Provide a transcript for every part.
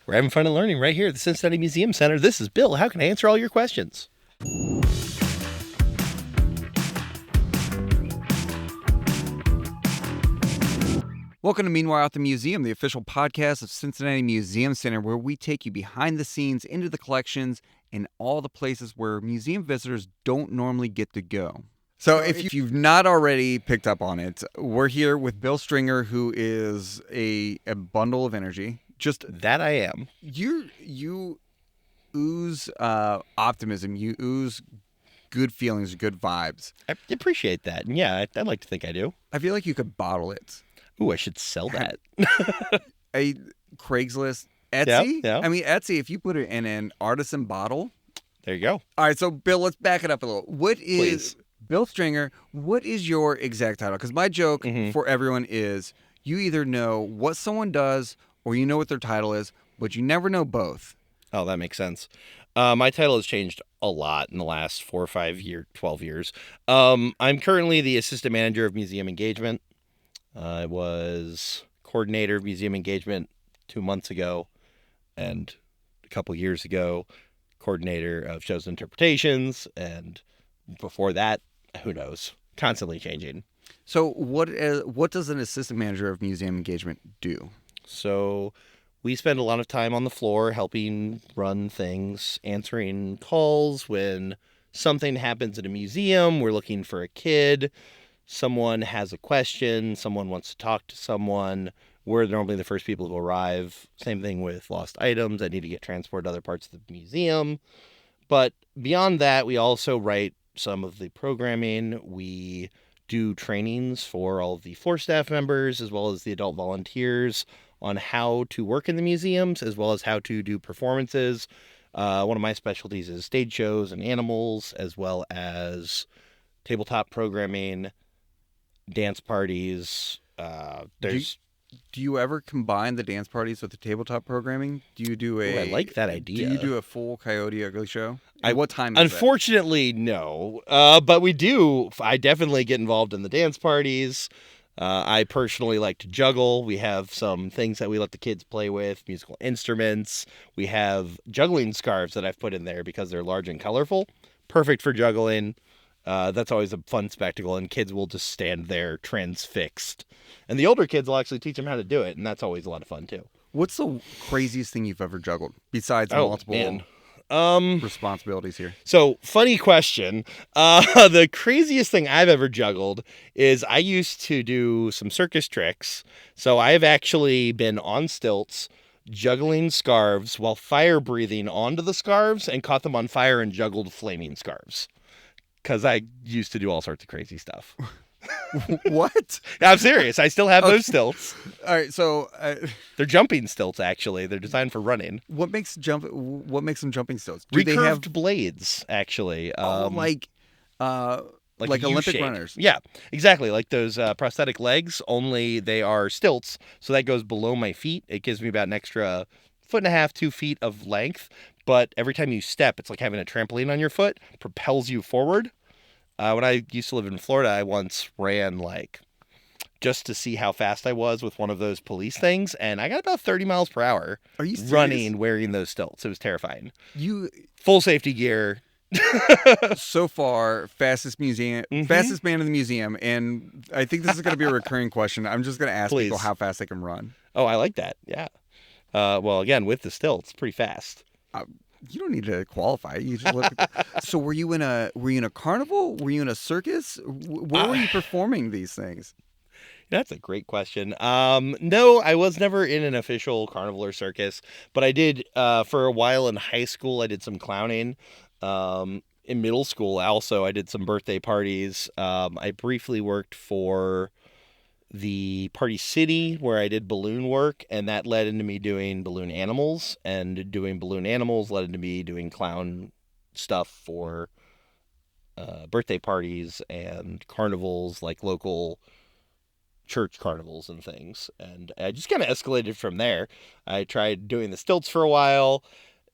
We're having fun and learning right here at the Cincinnati Museum Center. This is Bill. How can I answer all your questions? Welcome to Meanwhile at the Museum, the official podcast of Cincinnati Museum Center, where we take you behind the scenes into the collections and all the places where museum visitors don't normally get to go. So if you've not already picked up on it, we're here with Bill Stringer, who is a bundle of energy. Just that I am. You ooze optimism. You ooze good feelings, good vibes. I appreciate that. And yeah, I'd like to think I do. I feel like you could bottle it. Ooh, I should sell that. A Craigslist, Etsy. Yeah. I mean, Etsy. If you put it in an artisan bottle. There you go. All right, so Bill, let's back it up a little. Please. Bill Stringer? What is your exact title? Because my joke for everyone is you either know what someone does or you know what their title is, but you never know both. Oh, that makes sense. My title has changed a lot in the last 4 or 5 years, 12 years. I'm currently the assistant manager of museum engagement. I was coordinator of museum engagement 2 months ago, and a couple years ago, coordinator of shows and interpretations, and before that, who knows? Constantly changing. So what does an assistant manager of museum engagement do? So we spend a lot of time on the floor helping run things, answering calls when something happens at a museum. We're looking for a kid. Someone has a question, someone wants to talk to someone. We're normally the first people to arrive. Same thing with lost items that need to get transported to other parts of the museum. But beyond that, we also write some of the programming. We do trainings for all of the floor staff members as well as the adult volunteers on how to work in the museums as well as how to do performances. One of my specialties is stage shows and animals, as well as tabletop programming, dance parties. Do you ever combine the dance parties with the tabletop programming? Do you do I like that idea. Do you do a full Coyote Ugly show? What time is Unfortunately, no. But we do. I definitely get involved in the dance parties. I personally like to juggle. We have some things that we let the kids play with, musical instruments. We have juggling scarves that I've put in there because they're large and colorful. Perfect for juggling. That's always a fun spectacle, and kids will just stand there transfixed. And the older kids will actually teach them how to do it, and that's always a lot of fun, too. What's the craziest thing you've ever juggled, besides multiple responsibilities here? So, funny question. The craziest thing I've ever juggled is I used to do some circus tricks. So, I've actually been on stilts, juggling scarves while fire breathing onto the scarves and caught them on fire and juggled flaming scarves. Because I used to do all sorts of crazy stuff. What? I'm serious. I still have those stilts. All right, so they're jumping stilts. Actually, they're designed for running. What makes them jumping stilts? Do they have blades? Actually, like Olympic runners. Yeah, exactly. Like those prosthetic legs. Only they are stilts, so that goes below my feet. It gives me about an extra 1.5 to 2 feet of length. But every time you step, it's like having a trampoline on your foot, propels you forward. When I used to live in Florida, I once ran just to see how fast I was with one of those police things, and I got about 30 miles per hour. Are you serious? Running wearing those stilts? It was terrifying. Full safety gear. So far, fastest man in the museum, and I think this is going to be a recurring question. I'm just going to ask people how fast they can run. Oh, I like that. Yeah. Well, again, with the stilts, pretty fast. You don't need to qualify. You just look. So were you in a carnival? Were you in a circus? Where were you performing these things? That's a great question. No, I was never in an official carnival or circus, but I did for a while in high school. I did some clowning. In middle school, also, I did some birthday parties. I briefly worked for the Party City where I did balloon work, and that led into me doing balloon animals, and doing balloon animals led into me doing clown stuff for birthday parties and carnivals, like local church carnivals and things. And I just kind of escalated from there. I tried doing the stilts for a while,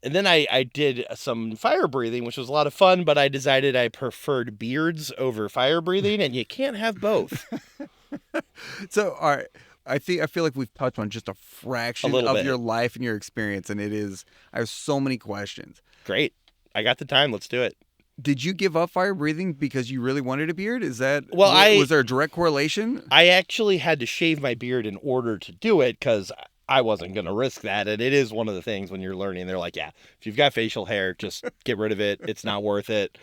and then I did some fire breathing, which was a lot of fun, but I decided I preferred beards over fire breathing, and you can't have both. So, all right, I feel like we've touched on just a A fraction little of bit. your life and your experience, and I have so many questions. Great. I got the time. Let's do it. Did you give up fire breathing because you really wanted a beard? Well, Was there a direct correlation? I actually had to shave my beard in order to do it because I wasn't going to risk that. And it is one of the things when you're learning, they're like, yeah, if you've got facial hair, just get rid of it. It's not worth it.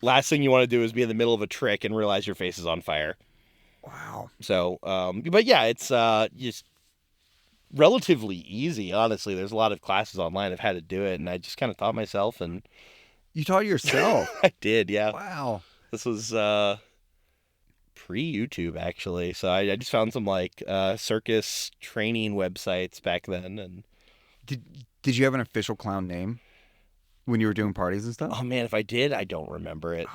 Last thing you want to do is be in the middle of a trick and realize your face is on fire. Wow. So, but yeah, it's just relatively easy, honestly. There's a lot of classes online I've had to do it, and I just kind of taught myself, and You taught yourself. I did, yeah. Wow. This was pre-YouTube, actually. So I just found some, like, circus training websites back then, and Did you have an official clown name when you were doing parties and stuff? oh, man, if I did, I don't remember it.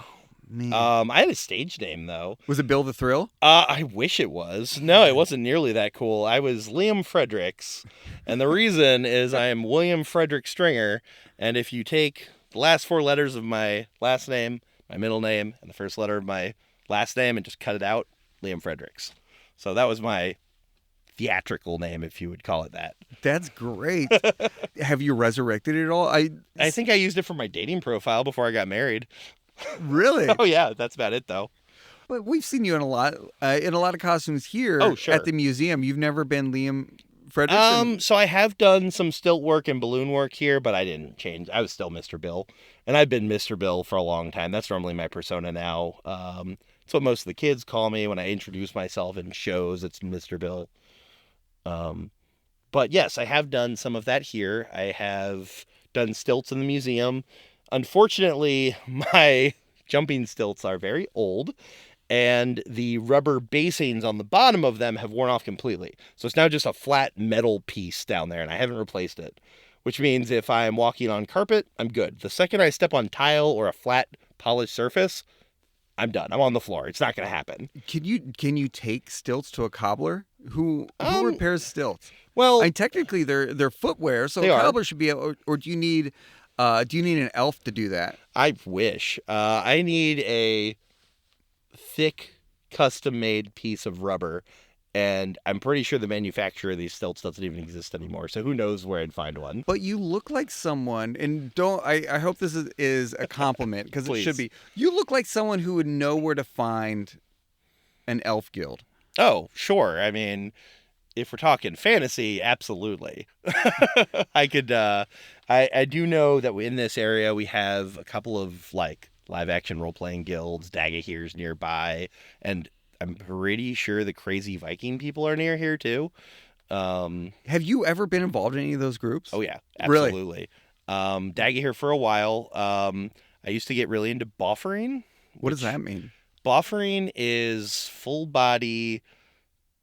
Man. I had a stage name, though. Was it Bill the Thrill? I wish it was. No, it wasn't nearly that cool. I was Liam Fredericks, and the reason is I am William Frederick Stringer, and if you take the last four letters of my last name, my middle name, and the first letter of my last name and just cut it out, Liam Fredericks. So that was my theatrical name, if you would call it that. That's great. Have you resurrected it all? I think I used it for my dating profile before I got married. Really? Oh, yeah, that's about it, though. But we've seen you in a lot of costumes here Oh, sure. at the museum. You've never been Liam Fredericks? So I have done some stilt work and balloon work here, but I didn't change. I was still Mr. Bill, and I've been Mr. Bill for a long time. That's normally my persona now. It's what most of the kids call me when I introduce myself in shows. It's Mr. Bill. But yes, I have done some of that here. I have done stilts in the museum. Unfortunately, my jumping stilts are very old, and the rubber basings on the bottom of them have worn off completely. So it's now just a flat metal piece down there, and I haven't replaced it. Which means if I'm walking on carpet, I'm good. The second I step on tile or a flat, polished surface, I'm done. I'm on the floor. It's not going to happen. Can you take stilts to a cobbler? Who repairs stilts? Well, Technically they're footwear, so They a are. cobbler should be able, or do you need an elf to do that? I wish. I need a thick, custom-made piece of rubber, and I'm pretty sure the manufacturer of these stilts doesn't even exist anymore, so who knows where I'd find one. But you look like someone, and I hope this is a compliment because it should Please. be. You look like someone who would know where to find an elf guild. Oh, sure. I mean, if we're talking fantasy, absolutely. I could, I do know that in this area we have a couple of, like, live-action role-playing guilds, Dagahir's nearby, and I'm pretty sure the crazy Viking people are near here, too. Have you ever been involved in any of those groups? Oh, yeah, Really? absolutely. Dagahir for a while. I used to get really into buffering. What does that mean? Buffering is full body,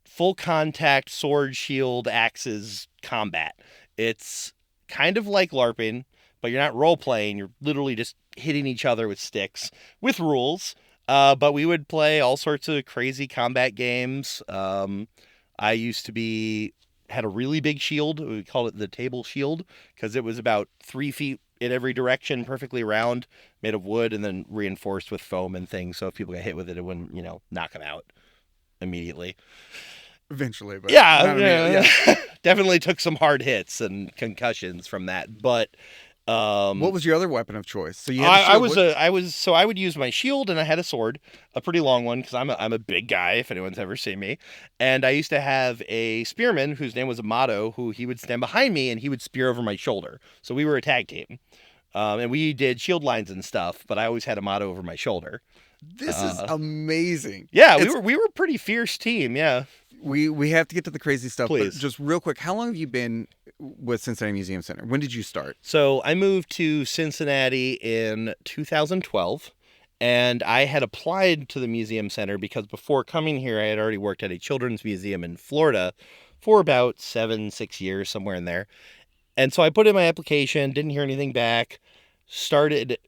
full contact, sword, shield, axes combat. It's kind of like LARPing, but you're not role playing. You're literally just hitting each other with sticks with rules. But we would play all sorts of crazy combat games. I used to had a really big shield. We called it the table shield because it was about 3 feet in every direction, perfectly round, made of wood, and then reinforced with foam and things. So if people got hit with it, it wouldn't, knock them out immediately. Eventually, but Yeah, not immediately, yeah. Definitely took some hard hits and concussions from that. But What was your other weapon of choice? So you had a shield. I would use my shield, and I had a sword, a pretty long one because I'm a big guy. If anyone's ever seen me, and I used to have a spearman whose name was Amato, who he would stand behind me and he would spear over my shoulder. So we were a tag team, and we did shield lines and stuff. But I always had Amato over my shoulder. This is amazing. Yeah, we were a pretty fierce team. Yeah. We have to get to the crazy stuff. Please. But just real quick, how long have you been with Cincinnati Museum Center? When did you start? So I moved to Cincinnati in 2012, and I had applied to the museum center because before coming here, I had already worked at a children's museum in Florida for about 6 years, somewhere in there. And so I put in my application, didn't hear anything back, started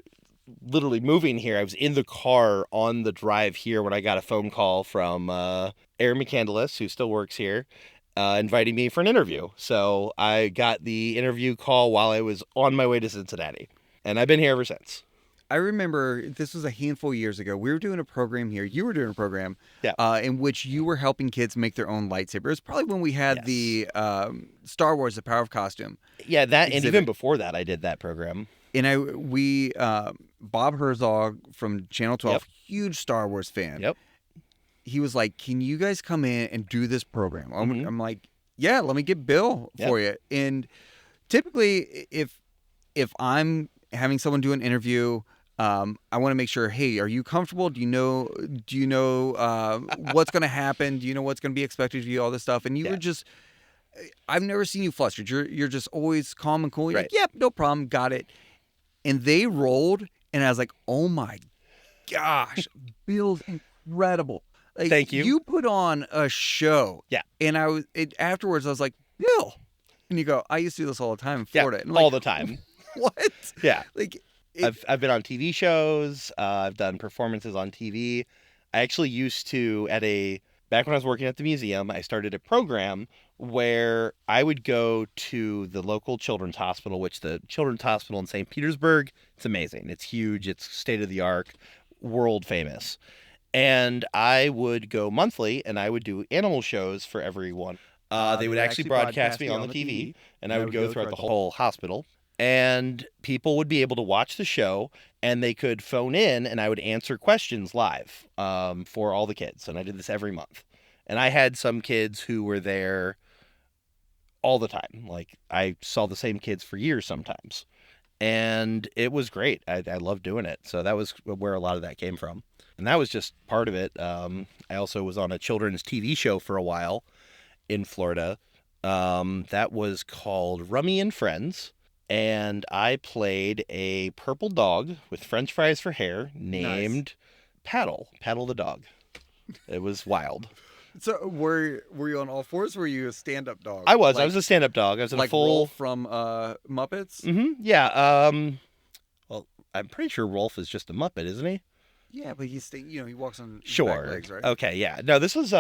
literally moving here. I was in the car on the drive here when I got a phone call from Aaron McCandless, who still works here, inviting me for an interview. So I got the interview call while I was on my way to Cincinnati, and I've been here ever since. I remember this was a handful of years ago. We were doing a program here. You were doing a program Yeah. in which you were helping kids make their own lightsaber. It was probably when we had Yes. the Star Wars: The Power of Costume Yeah, that and even exhibit. before that, I did that program. And Bob Herzog from Channel 12, huge Star Wars fan. Yep. He was like, "Can you guys come in and do this program?" Mhm. I'm like, "Yeah, let me get Bill for you." And typically, if I'm having someone do an interview, I want to make sure, hey, are you comfortable? Do you know what's going to happen? Do you know what's going to be expected of you? All this stuff. And you Yeah. were just, I've never seen you flustered. You're just always calm and cool. You're like, Right. yep, no problem, got it. And they rolled, and I was like, oh my gosh, Bill's incredible. Like, Thank you. You put on a show. Yeah. And afterwards, I was like, Bill. And you go, I used to do this all the time in Florida. Yeah, And I'm all like, the time. What? Yeah. Like, I've been on TV shows. I've done performances on TV. I actually used to back when I was working at the museum, I started a program where I would go to the local children's hospital, which the children's hospital in St. Petersburg, it's amazing. It's huge. It's state of the art, world famous. And I would go monthly and I would do animal shows for everyone. They would actually broadcast me on the TV, and I would go throughout the whole hospital. And people would be able to watch the show, and they could phone in, and I would answer questions live for all the kids. And I did this every month. And I had some kids who were there all the time. Like, I saw the same kids for years sometimes. And it was great. I loved doing it. So that was where a lot of that came from. And that was just part of it. I also was on a children's TV show for a while in Florida. That was called Rummy and Friends. And I played a purple dog with French fries for hair named Paddle the dog. It was wild. So were you on all fours? Or were you a stand-up dog? I was a stand-up dog. I was in like a full Rolf from Muppets. Yeah. Well, I'm pretty sure Rolf is just a Muppet, isn't he? Yeah, but he walks on his Sure. back legs, right? Okay. Yeah. No, this was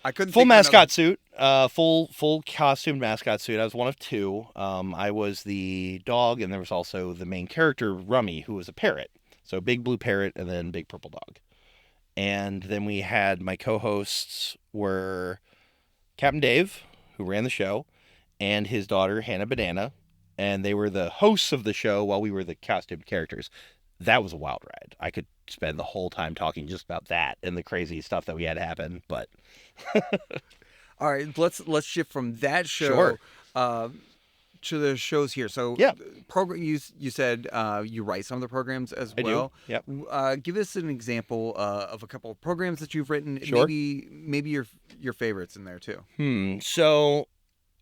I couldn't full think of mascot suit, full costume mascot suit. I was one of two. I was the dog, and there was also the main character, Rummy, who was a parrot. So big blue parrot, and then big purple dog. And then we had my co-hosts were Captain Dave, who ran the show, and his daughter Hannah Banana, and they were the hosts of the show while we were the costumed characters. That was a wild ride. I could spend the whole time talking just about that and the crazy stuff that we had happen, but All right, let's shift from that show Sure. To the shows here. So Yeah. program you said you write some of the programs as I well. do. Yep. Give us an example of a couple of programs that you've written. Sure. Maybe your favorites in there too. So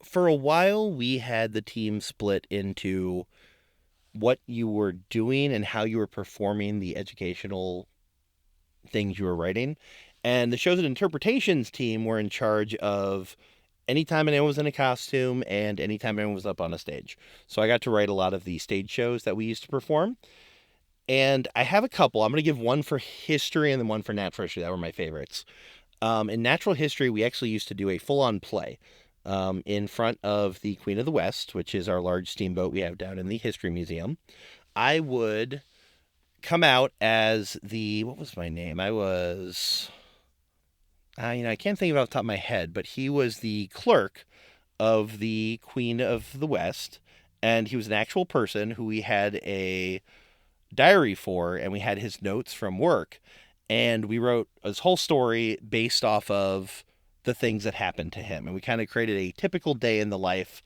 for a while we had the team split into what you were doing and how you were performing the educational things you were writing. And the shows and interpretations team were in charge of anytime anyone was in a costume and anytime anyone was up on a stage. So I got to write a lot of the stage shows that we used to perform. And I have a couple. I'm going to give one for history and then one for natural history. That were my favorites. In natural history, we actually used to do a full-on play in front of the Queen of the West, which is our large steamboat we have down in the History Museum. I would come out as what was my name? I was... I can't think of it off the top of my head, but he was the clerk of the Queen of the West, and he was an actual person who we had a diary for, and we had his notes from work, and we wrote his whole story based off of the things that happened to him, and we kind of created a typical day in the life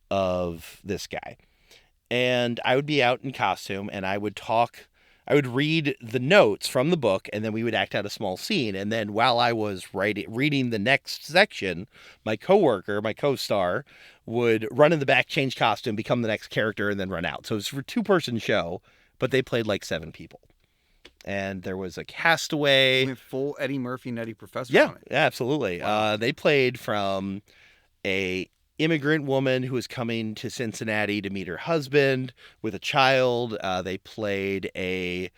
of this guy. And I would be out in costume, and I would read the notes from the book, and then we would act out a small scene. And then while I was reading the next section, my coworker, my co-star, would run in the back, change costume, become the next character, and then run out. So it was a two-person show, but they played like 7 people. And there was a castaway. You went full Eddie Murphy, Nutty Professor Yeah, on it. absolutely. Wow. They played from a immigrant woman who was coming to Cincinnati to meet her husband with a child. They played a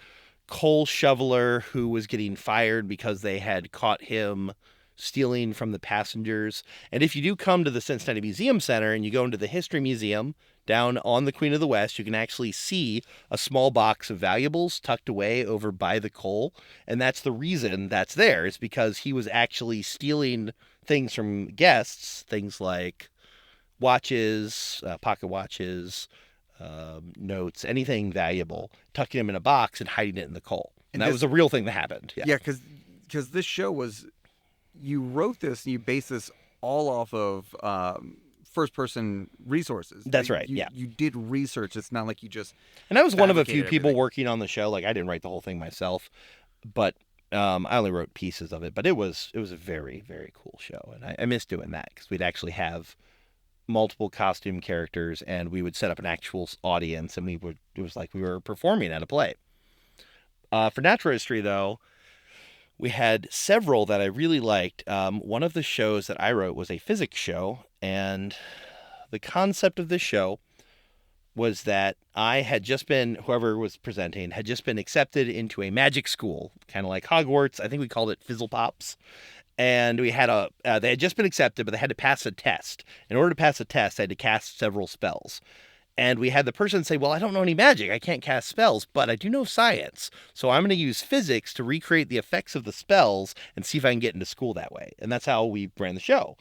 coal shoveler who was getting fired because they had caught him stealing from the passengers. And if you do come to the Cincinnati Museum Center and you go into the History Museum down on the Queen of the West, you can actually see a small box of valuables tucked away over by the coal. And that's the reason that's there. It's because he was actually stealing things from guests, things like watches, pocket watches, notes, anything valuable, tucking them in a box and hiding it in the coal. And that was a real thing that happened. Yeah, because this show was, you wrote this and you based this all off of first-person resources. That's right, You did research. It's not like you just And I was one of a few people everything. working on the show. Like, I didn't write the whole thing myself, but I only wrote pieces of it. But it was a very, very cool show. And I miss doing that because we'd actually have multiple costume characters and we would set up an actual audience and it was like we were performing at a play. For natural history, though, we had several that I really liked. One of the shows that I wrote was a physics show, and the concept of this show was that whoever was presenting, had just been accepted into a magic school, kind of like Hogwarts. I think we called it Fizzle Pops. And we had they had just been accepted, but they had to pass a test. In order to pass a test, they had to cast several spells. And we had the person say, well, I don't know any magic. I can't cast spells, but I do know science. So I'm going to use physics to recreate the effects of the spells and see if I can get into school that way. And that's how we ran the show.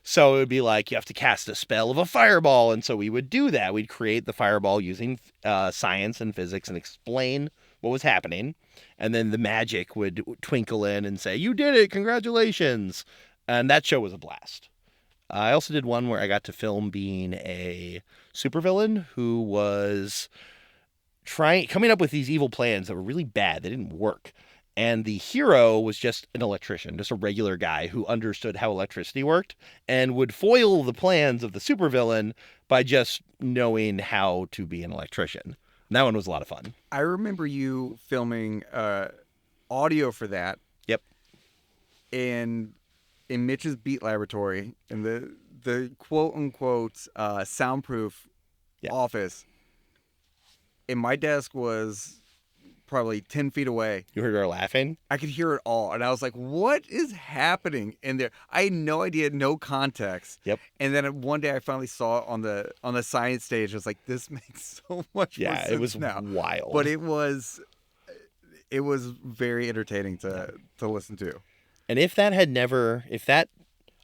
So it would be like, you have to cast a spell of a fireball. And so we would do that. We'd create the fireball using science and physics and explain what was happening. And then the magic would twinkle in and say, you did it, congratulations. And that show was a blast. I also did one where I got to film being a supervillain who was coming up with these evil plans that were really bad. They didn't work. And the hero was just an electrician, just a regular guy who understood how electricity worked and would foil the plans of the supervillain by just knowing how to be an electrician. And that one was a lot of fun. I remember you filming audio for that. Yep. And in Mitch's Beat Laboratory, in the quote-unquote soundproof office, and my desk was probably 10 feet away. You heard her laughing? I could hear it all, and I was like, what is happening in there? I had no idea, no context. Yep. And then one day I finally saw it on the science stage. I was like, this makes so much more sense it was now. wild. But it was very entertaining to listen to. And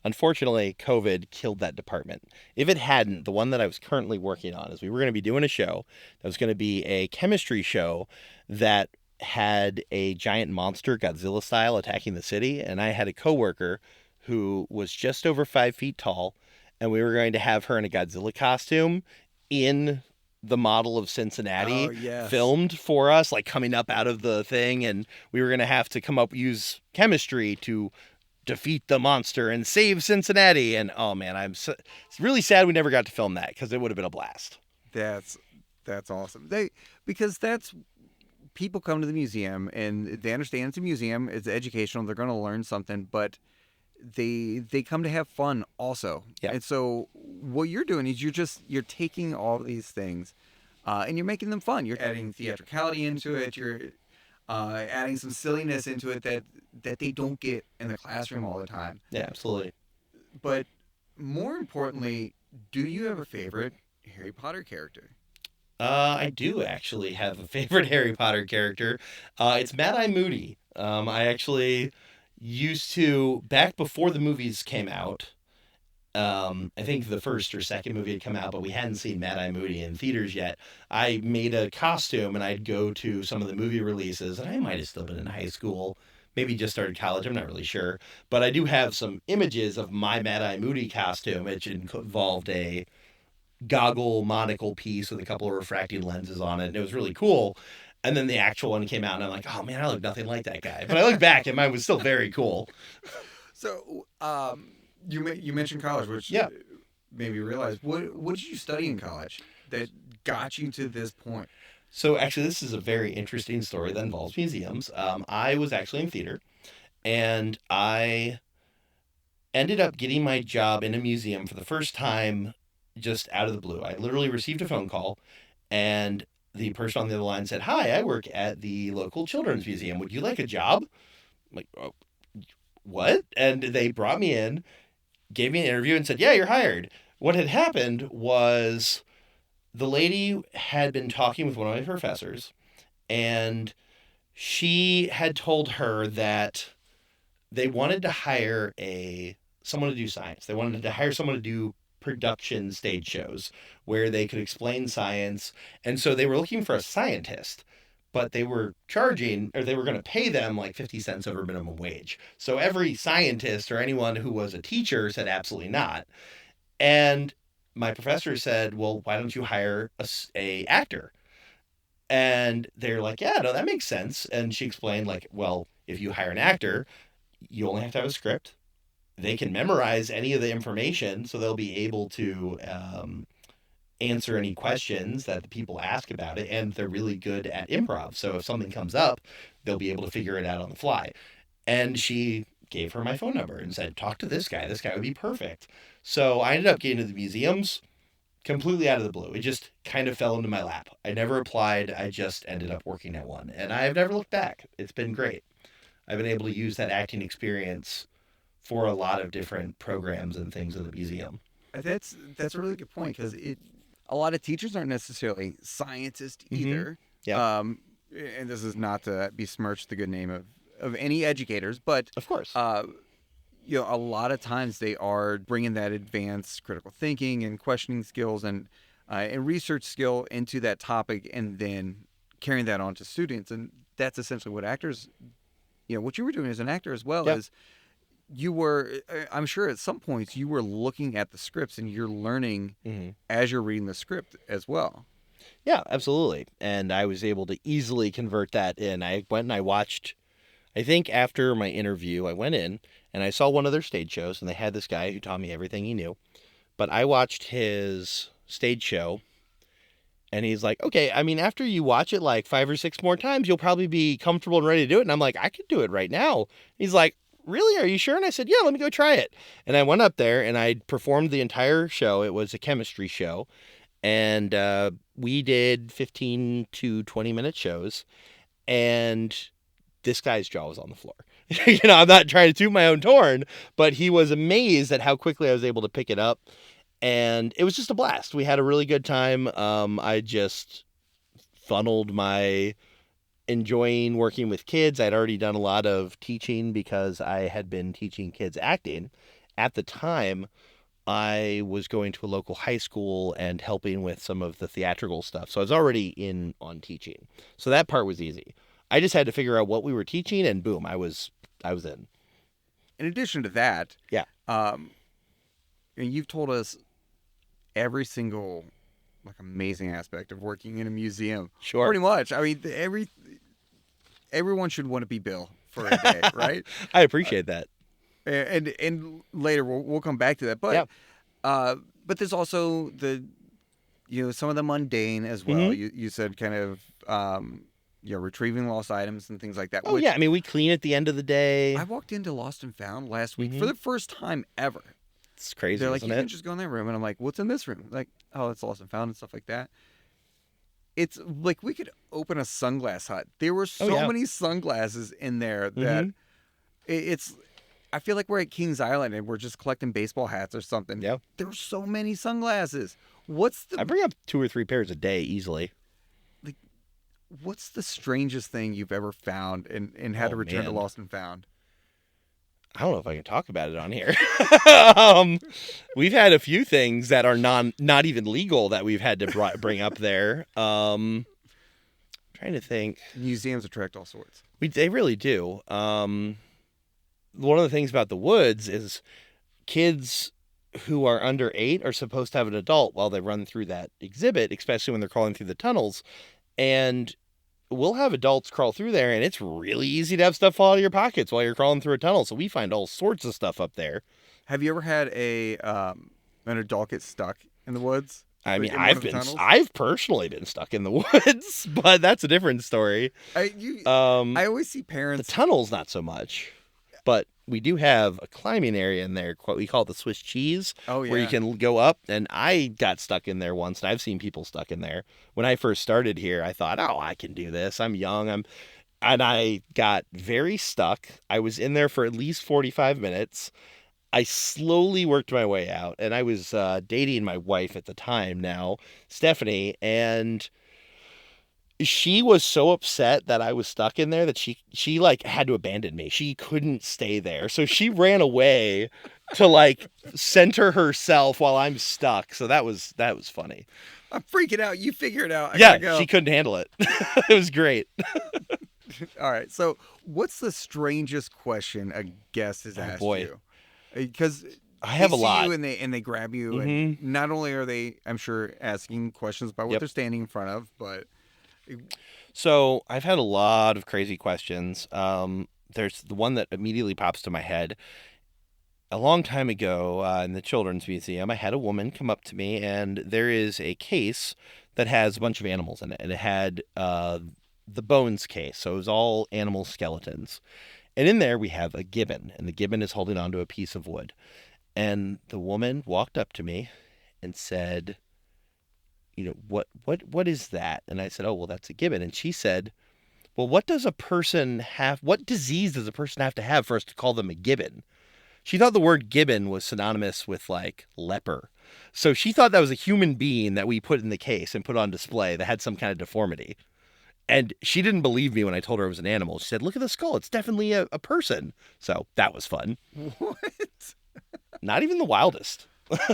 unfortunately, COVID killed that department. If it hadn't, the one that I was currently working on is we were going to be doing a show that was going to be a chemistry show that had a giant monster, Godzilla style, attacking the city. And I had a coworker who was just over 5 feet tall, and we were going to have her in a Godzilla costume in the model of Cincinnati filmed for us, like coming up out of the thing. And we were going to have to use chemistry to defeat the monster and save Cincinnati. And oh man, it's really sad we never got to film that because it would have been a blast. That's awesome. Because people come to the museum and they understand it's a museum, it's educational, they're going to learn something, but they come to have fun also. Yeah. And so what you're doing is you're taking all these things and you're making them fun. You're adding theatricality into it. You're adding some silliness into it that they don't get in the classroom all the time. Yeah, absolutely. But more importantly, do you have a favorite Harry Potter character? I do actually have a favorite Harry Potter character. It's Mad-Eye Moody. I actually used to, back before the movies came out, I think the first or second movie had come out, but we hadn't seen Mad-Eye Moody in theaters yet. I made a costume and I'd go to some of the movie releases, and I might have still been in high school, maybe just started college, I'm not really sure. But I do have some images of my Mad-Eye Moody costume, which involved a goggle monocle piece with a couple of refracting lenses on it, and it was really cool. And then the actual one came out, and I'm like, oh man, I look nothing like that guy. But I look back, and mine was still very cool. So, you mentioned college, which made me realize, what did you study in college that got you to this point? So actually, this is a very interesting story that involves museums. I was actually in theater, and I ended up getting my job in a museum for the first time just out of the blue. I literally received a phone call, and the person on the other line said, hi, I work at the local children's museum. Would you like a job? I'm like, oh, what? And they brought me in, gave me an interview, and said, yeah, you're hired. What had happened was The lady had been talking with one of my professors, and she had told her that they wanted to hire a someone to do science. They wanted to hire someone to do production stage shows where they could explain science. And so they were looking for a scientist, but they were charging, or they were going to pay them like 50 cents over minimum wage. So every scientist or anyone who was a teacher said absolutely not. And my professor said, well, why don't you hire a actor? And they're like, yeah, no, that makes sense. And she explained, like, well, if you hire an actor, you only have to have a script. They can memorize any of the information, so they'll be able to answer any questions that the people ask about it. And they're really good at improv. So if something comes up, they'll be able to figure it out on the fly. And she gave her my phone number and said, talk to this guy. This guy would be perfect. So I ended up getting to the museums completely out of the blue. It just kind of fell into my lap. I never applied. I just ended up working at one. And I've never looked back. It's been great. I've been able to use that acting experience for a lot of different programs and things at the museum. That's a really good point, because a lot of teachers aren't necessarily scientists either. Yeah. And this is not to besmirch the good name of any educators, but Of course. a lot of times they are bringing that advanced critical thinking and questioning skills and research skill into that topic, and then carrying that on to students. And that's essentially what actors, what you were doing as an actor as well. Yep. Is you were, I'm sure at some points you were looking at the scripts and you're learning as you're reading the script as well. Yeah, absolutely. And I was able to easily convert that in. I went and I watched, I think after my interview, I went in and I saw one of their stage shows, and they had this guy who taught me everything he knew. But I watched his stage show, and he's like, okay, I mean, after you watch it like 5 or 6 more times, you'll probably be comfortable and ready to do it. And I'm like, I could do it right now. He's like, really? Are you sure? And I said, yeah, let me go try it. And I went up there and I performed the entire show. It was a chemistry show. And we did 15 to 20-minute shows. And this guy's jaw was on the floor. I'm not trying to toot my own horn, but he was amazed at how quickly I was able to pick it up. And it was just a blast. We had a really good time. I just funneled my enjoying working with kids. I'd already done a lot of teaching because I had been teaching kids acting. At the time, I was going to a local high school and helping with some of the theatrical stuff. So I was already in on teaching. So that part was easy. I just had to figure out what we were teaching, and boom, I was in. In addition to that, Yeah. And you've told us every single amazing aspect of working in a museum. Sure. Pretty much. I mean, everyone should want to be Bill for a day, right? I appreciate that. And later we'll come back to that. But but there's also the some of the mundane as well. You said kind of retrieving lost items and things like that. Oh, yeah. I mean, we clean at the end of the day. I walked into Lost and Found last week for the first time ever. It's crazy. They're like, isn't you it? can just go in that room. And I'm like, what's in this room? Like, oh, it's Lost and Found and stuff like that. It's like we could open a sunglass hut. There were so many sunglasses in there that it's... I feel like we're at Kings Island and we're just collecting baseball hats or something. Yeah. There were so many sunglasses. I bring up 2 or 3 pairs a day easily. Like, what's the strangest thing you've ever found and had to return to Lost and Found? I don't know if I can talk about it on here. We've had a few things that are not even legal that we've had to bring up there. Trying to think. Museums attract all sorts. They really do. One of the things about the woods is kids who are under 8 are supposed to have an adult while they run through that exhibit, especially when they're crawling through the tunnels. And we'll have adults crawl through there, and it's really easy to have stuff fall out of your pockets while you're crawling through a tunnel. So we find all sorts of stuff up there. Have you ever had an adult get stuck in the woods? I mean, I've personally been stuck in the woods, but that's a different story. I always see parents. The tunnels, not so much. But we do have a climbing area in there, what we call the Swiss cheese, where you can go up. And I got stuck in there once, and I've seen people stuck in there. When I first started here, I thought, oh, I can do this. I'm young. And I got very stuck. I was in there for at least 45 minutes. I slowly worked my way out, and I was dating my wife at the time now, Stephanie, and she was so upset that I was stuck in there that she like had to abandon me. She couldn't stay there. So she ran away to like center herself while I'm stuck. So that was funny. I'm freaking out. You figure it out. I Yeah, gotta go. she couldn't handle it. It was great. All right. So, what's the strangest question a guest has asked boy. you? Because I have a see lot. you and they grab you, and not only are they, I'm sure, asking questions about what they're standing in front of, but So I've had a lot of crazy questions. There's the one that immediately pops to my head. A long time ago in the Children's Museum, I had a woman come up to me, and there is a case that has a bunch of animals in it, and it had the bones case, so it was all animal skeletons. And in there we have a gibbon, and the gibbon is holding onto a piece of wood. And the woman walked up to me and said, you know, what is that? And I said, oh, well, that's a gibbon. And she said, well, what does a person have? What disease does a person have to have for us to call them a gibbon? She thought the word gibbon was synonymous with like leper. So she thought that was a human being that we put in the case and put on display that had some kind of deformity. And she didn't believe me when I told her it was an animal. She said, look at the skull. It's definitely a person. So that was fun. what? Not even the wildest.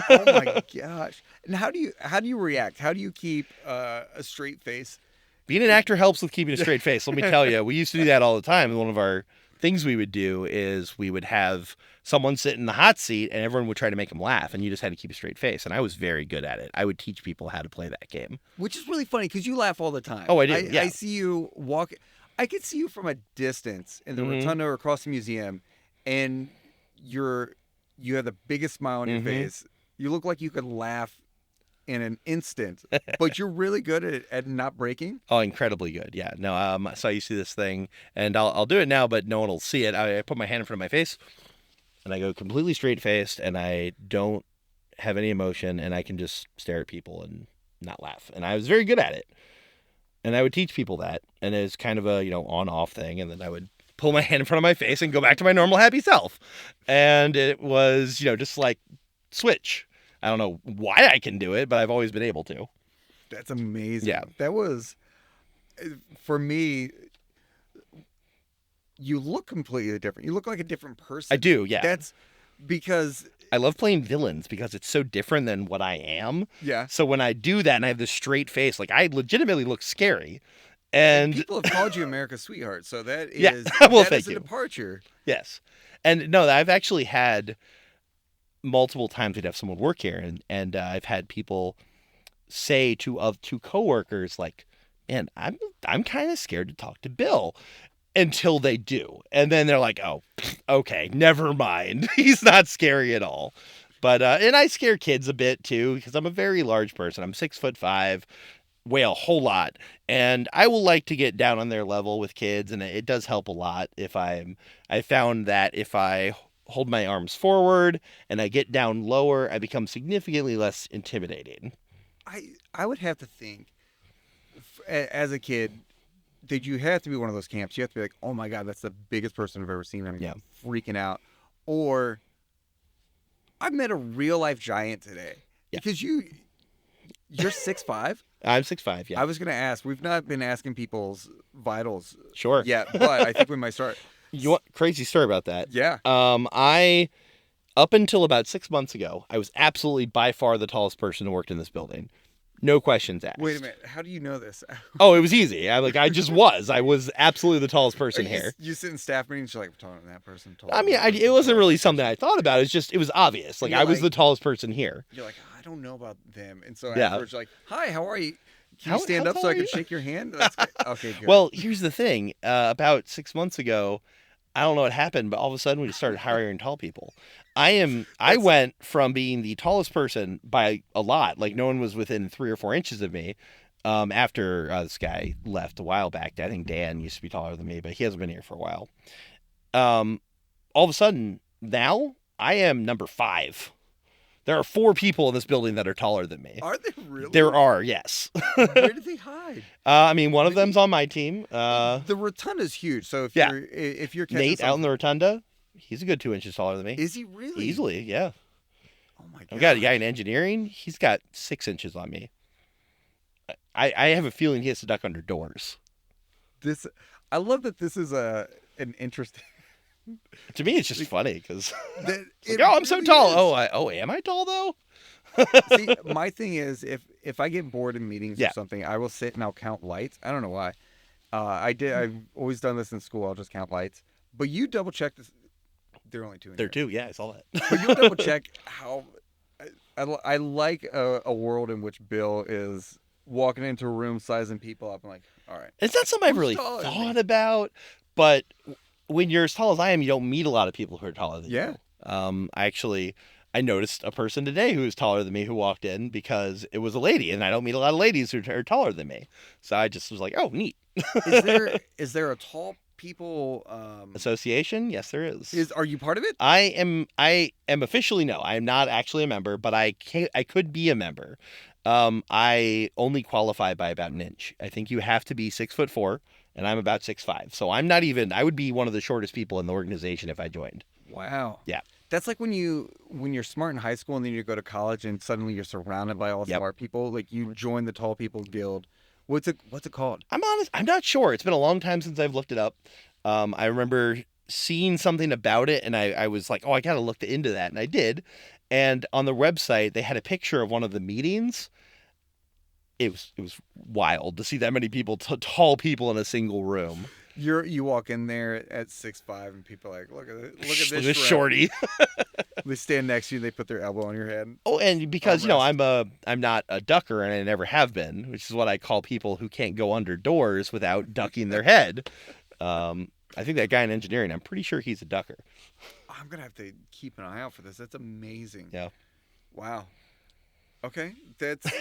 Oh my gosh! And how do you react? How do you keep a straight face? Being an actor helps with keeping a straight face. Let me tell you, we used to do that all the time. One of our things we would do is we would have someone sit in the hot seat and everyone would try to make them laugh, and you just had to keep a straight face. And I was very good at it. I would teach people how to play that game. Which is really funny because you laugh all the time. Oh, I do. Yeah. I see you walk. I could see you from a distance in the rotunda or across the museum, and you have the biggest smile on your face. You look like you could laugh in an instant, but you're really good at not breaking. Oh, incredibly good. Yeah. No. So I used to do this thing, and I'll do it now, but no one will see it. I put my hand in front of my face, and I go completely straight faced, and I don't have any emotion, and I can just stare at people and not laugh. And I was very good at it. And I would teach people that, and it's kind of a on off thing, and then I would pull my hand in front of my face and go back to my normal happy self. And it was just like switch. I don't know why I can do it, but I've always been able to. That's amazing. Yeah. That was, for me, you look completely different. You look like a different person. I do, yeah. That's because I love playing villains because it's so different than what I am. Yeah. So when I do that and I have this straight face, like I legitimately look scary. And people have called you America's sweetheart, so that is well, that thank is a you. departure. Yes. And no, I've actually had multiple times we'd have someone work here, and I've had people say to coworkers like, man, I'm kind of scared to talk to Bill, until they do. And then they're like, oh, okay, never mind. He's not scary at all. But and I scare kids a bit too, because I'm a very large person. I'm 6'5", weigh a whole lot, and I will like to get down on their level with kids, and it does help a lot I found that if I hold my arms forward and I get down lower, I become significantly less intimidating. I would have to think, as a kid, that you have to be one of those camps. You have to be like, oh my God, that's the biggest person I've ever seen. I'm freaking out. Or I've met a real life giant today. Yeah. Because you're 6'5"? I'm 6'5", yeah. I was going to ask, we've not been asking people's vitals sure yet, but I think we might start. You want crazy story about that? Yeah. I up until about 6 months ago, I was absolutely by far the tallest person who worked in this building. No questions asked. Wait a minute. How do you know this? Oh, it was easy. I just was. I was absolutely the tallest person here. You sit in staff meetings, you're like, taller than that person. I mean, it wasn't really something I thought about. It was obvious. Like, I was the tallest person here. You're like, I don't know about them. And so afterwards, you're like, hi, how are you? Can you stand up so I can shake your hand? Okay, good. Well, here's the thing. About 6 months ago, I don't know what happened, but all of a sudden we just started hiring tall people. I went from being the tallest person by a lot, like no one was within 3 or 4 inches of me, after this guy left a while back. I think Dan used to be taller than me, but he hasn't been here for a while. All of a sudden, now I am number 5. There are 4 people in this building that are taller than me. Are there really? There are, yes. Where do they hide? I mean, one of them's on my team. The rotunda's huge, so if you're Nate out in the rotunda. He's a good 2 inches taller than me. Is he really? Easily, yeah. Oh my god. I've got a guy in engineering. He's got 6 inches on me. I have a feeling he has to duck under doors. I love that this is an interesting. To me, it's just funny because It I'm so really tall. is. Am I tall though? See, my thing is, if I get bored in meetings Yeah. or something, I will sit and I'll count lights. I don't know why. I've always done this in school. I'll just count lights. But you double check this. They're only 2 in They're here. 2. Yeah, I saw that. But you'll double check how. I like a world in which Bill is walking into a room, sizing people up. I'm like, all right. It's not something I've Who's really taller than thought me? about, but when you're as tall as I am, you don't meet a lot of people who are taller than Yeah. you. I noticed a person today who was taller than me who walked in because it was a lady, and I don't meet a lot of ladies who are taller than me. So I just was like, oh, neat. Is there a tall people Association? Yes, there is. Are you part of it? I am officially no. I am not actually a member, but I could be a member. I only qualify by about an inch. I think you have to be 6'4", and I'm about 6'5". So I'm not even. I would be one of the shortest people in the organization if I joined. Wow. Yeah. That's like when you're smart in high school and then you go to college and suddenly you're surrounded by all Yep. smart people. Like you join the tall people guild. What's it called? I'm honest. I'm not sure. It's been a long time since I've looked it up. I remember seeing something about it, and I was like, oh, I got to look into that, and I did. And on the website, they had a picture of one of the meetings. It was wild to see that many people, tall people in a single room. You walk in there at 6'5" and people are like, look at this shrimp. shorty. They stand next to you. They put their elbow on your head. Oh, and because Armrest. I'm not a ducker, and I never have been, which is what I call people who can't go under doors without ducking their head. I think that guy in engineering, I'm pretty sure he's a ducker. I'm gonna have to keep an eye out for this. That's amazing. Yeah. Wow. Okay, that's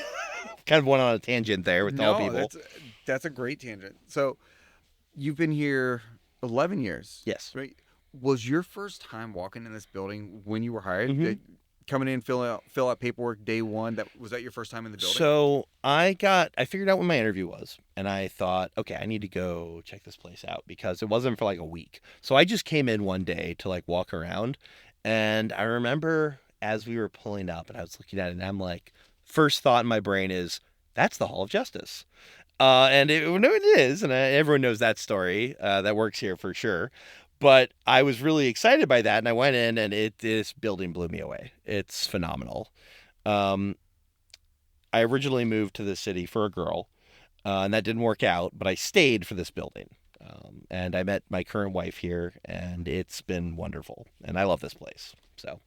Kind of went on a tangent there with tall people. That's a great tangent. So, you've been here 11 years. Yes. Right. Was your first time walking in this building when you were hired? Mhm. Coming in, fill out paperwork day one. Was that your first time in the building? So I figured out when my interview was, and I thought, okay, I need to go check this place out because it wasn't for like a week. So I just came in one day to like walk around, and I remember as we were pulling up, and I was looking at it, and I'm like, first thought in my brain is, that's the Hall of Justice. And it is, and everyone knows that story. That works here for sure. But I was really excited by that, and I went in, and this building blew me away. It's phenomenal. I originally moved to the city for a girl, and that didn't work out, but I stayed for this building. And I met my current wife here, and it's been wonderful. And I love this place. So.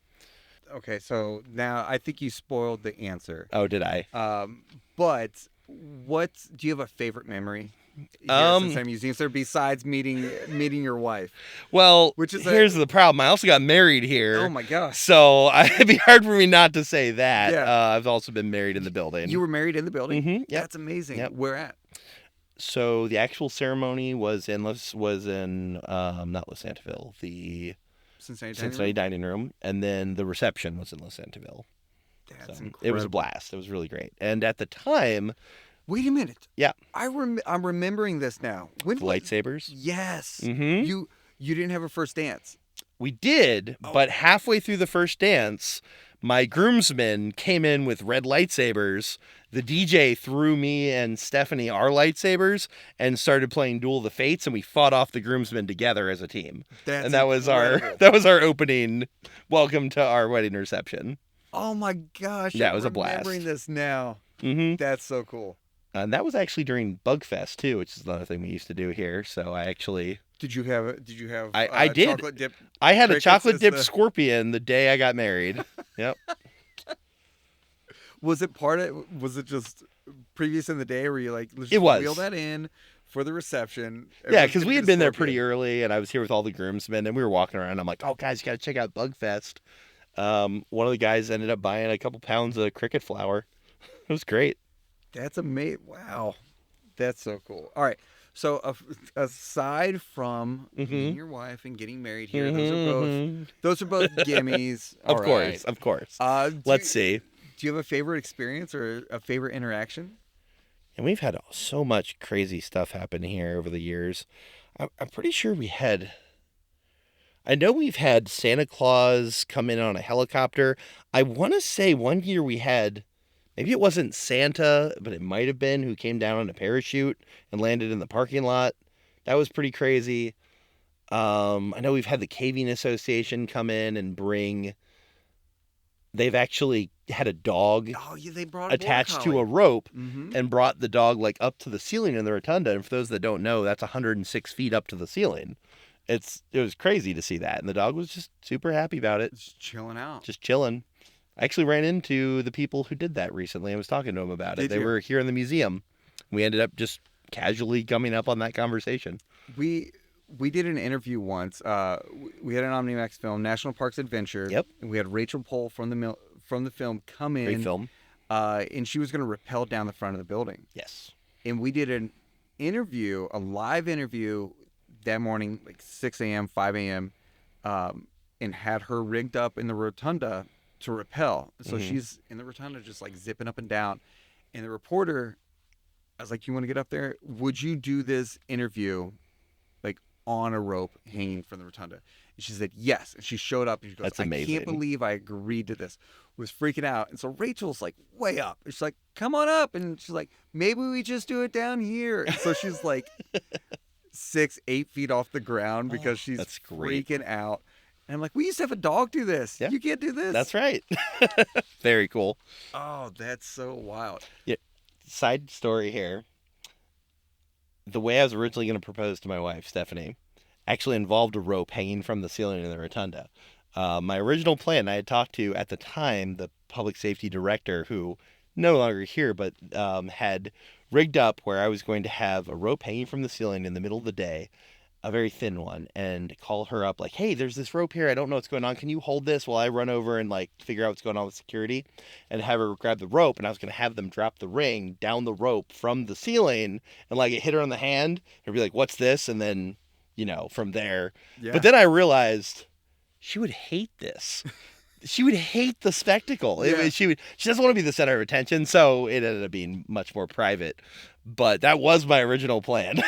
Okay, so now I think you spoiled the answer. Oh, did I? But do you have a favorite memory here at Cincinnati Museum Center besides meeting your wife? Well, here's the problem. I also got married here. Oh my gosh! So it'd be hard for me not to say that. Yeah. I've also been married in the building. You were married in the building? Mm-hmm. Yep. That's amazing. Yep. Where at? So the actual ceremony was in not Losantaville, the Cincinnati Dining Room, and then the reception was in Losantaville. That's incredible. It was a blast. It was really great. And at the time, wait a minute. Yeah. I'm remembering this now. Lightsabers? Yes. Mm-hmm. You didn't have a first dance. We did, but halfway through the first dance, my groomsmen came in with red lightsabers. The DJ threw me and Stephanie our lightsabers and started playing Duel of the Fates, and we fought off the groomsmen together as a team. That was our opening welcome to our wedding reception. Oh my gosh! Yeah, it was a blast. I'm remembering this now. Mm-hmm. That's so cool. And that was actually during Bugfest too, which is another thing we used to do here. So I actually Did you have? I did. Chocolate dip. I had a chocolate dip scorpion the day I got married. Yep. Was it just previous in the day where you like let's it just was. wheel that in for the reception? Yeah, because we had been there pretty early, and I was here with all the groomsmen, and we were walking around. I'm like, oh guys, you got to check out Bugfest. One of the guys ended up buying a couple pounds of cricket flour. It was great. That's amazing. Wow. That's so cool. All right. So aside from meeting your wife and getting married here, those are both gimmies. Of course. Let's see. Do you have a favorite experience or a favorite interaction? And we've had so much crazy stuff happen here over the years. I'm pretty sure we had. I know we've had Santa Claus come in on a helicopter. I want to say one year we had, maybe it wasn't Santa, but it might have been, who came down on a parachute and landed in the parking lot. That was pretty crazy. I know we've had the Caving Association come in and bring. They've actually had a dog Oh, yeah, they brought a border attached to a collie. rope Mm-hmm. and brought the dog like up to the ceiling in the rotunda. And for those that don't know, that's 106 feet up to the ceiling. It was crazy to see that, and the dog was just super happy about it, Just chilling out. just chilling. I actually ran into the people who did that recently. I was talking to them about it. Did They you? were here in the museum. We ended up just casually coming up on that conversation. We did an interview once. We had an OmniMax film, National Parks Adventure. Yep. And we had Rachel Pohl from the film come in. Great film. And she was going to rappel down the front of the building. Yes. And we did an interview, a live interview that morning, like 6 a.m., 5 a.m., and had her rigged up in the rotunda to rappel. So Mhm. she's in the rotunda just like zipping up and down. And the reporter, I was like, "You want to get up there? Would you do this interview like on a rope hanging from the rotunda?" And she said, "Yes." And she showed up and she goes, That's "I amazing. can't believe I agreed to this." Was freaking out. And so Rachel's like way up. And she's like, "Come on up." And she's like, "Maybe we just do it down here." And so she's like 6-8 feet off the ground because she's that's great. freaking out. And I'm like, "We used to have a dog do this. Yeah. You can't do this." That's right. Very cool. Oh, that's so wild. Side story here. The way I was originally going to propose to my wife, Stephanie, actually involved a rope hanging from the ceiling in the rotunda. My original plan, I had talked to, at the time, the public safety director, who no longer here, but had rigged up where I was going to have a rope hanging from the ceiling in the middle of the day, a very thin one, and call her up like, "Hey, there's this rope here. I don't know what's going on. Can you hold this while I run over and like figure out what's going on with security?" And have her grab the rope, and I was going to have them drop the ring down the rope from the ceiling, and like it hit her on the hand and be like, "What's this?" And then, from there. Yeah. But then I realized she would hate this. She would hate the spectacle. Yeah. She doesn't want to be the center of attention, so it ended up being much more private. But that was my original plan.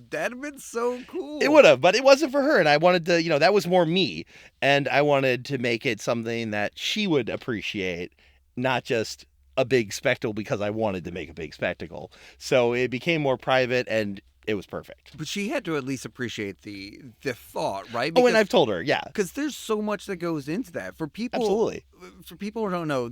That'd have been so cool. It would have, but it wasn't for her. And I wanted to, that was more me. And I wanted to make it something that she would appreciate, not just a big spectacle because I wanted to make a big spectacle. So it became more private and it was perfect. But she had to at least appreciate the thought, right? And I've told her, yeah. Because there's so much that goes into that. For people, Absolutely. For people who don't know,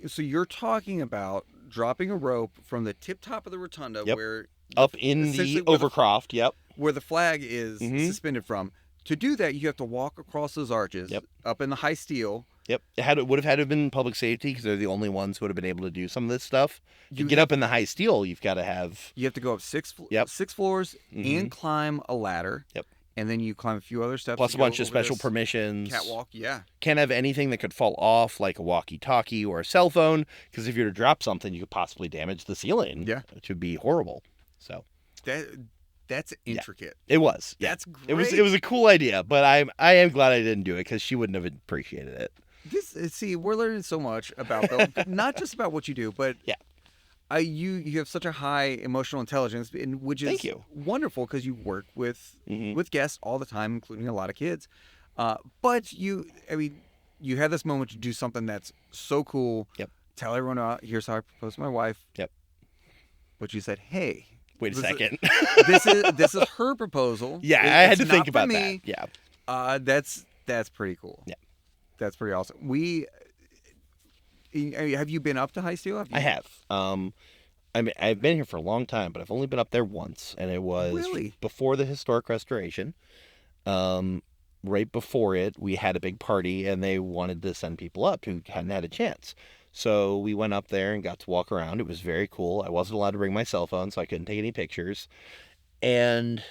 so you're talking about dropping a rope from the tip top of the rotunda Yep. where Up in essentially the where the- overcroft, yep. where the flag is Mhm. suspended from. To do that, you have to walk across those arches, Yep. up in the high steel. Yep. It would have had to have been public safety because they're the only ones who would have been able to do some of this stuff. To You get up in the high steel, you've got to have. You have to go up six Yep. floors Mhm. and climb a ladder. Yep. And then you climb a few other steps. Plus to a go bunch of over special this permissions. Catwalk, yeah. Can't have anything that could fall off, like a walkie-talkie or a cell phone, because if you were to drop something, you could possibly damage the ceiling. Yeah. Which would be horrible. So That's intricate. it was. Yeah. That's great. It was a cool idea, but I am glad I didn't do it because she wouldn't have appreciated it. We're learning so much about them, not just about what you do, but Yeah. You have such a high emotional intelligence, which is Thank you. wonderful because you work with Mhm. guests all the time, including a lot of kids. But you had this moment to do something that's so cool. Yep. Tell everyone about, here's how I proposed to my wife. Yep. But you said, hey, Wait a second. this is her proposal. Yeah, I had It's to not think for about me. that. Yeah. That's pretty cool. Yeah. That's pretty awesome. Have you been up to High Steel? I have. I mean, I've been here for a long time, but I've only been up there once, and it was Really? before the historic restoration. Right before it, we had a big party, and they wanted to send people up who hadn't had a chance. So we went up there and got to walk around. It was very cool. I wasn't allowed to bring my cell phone, so I couldn't take any pictures. And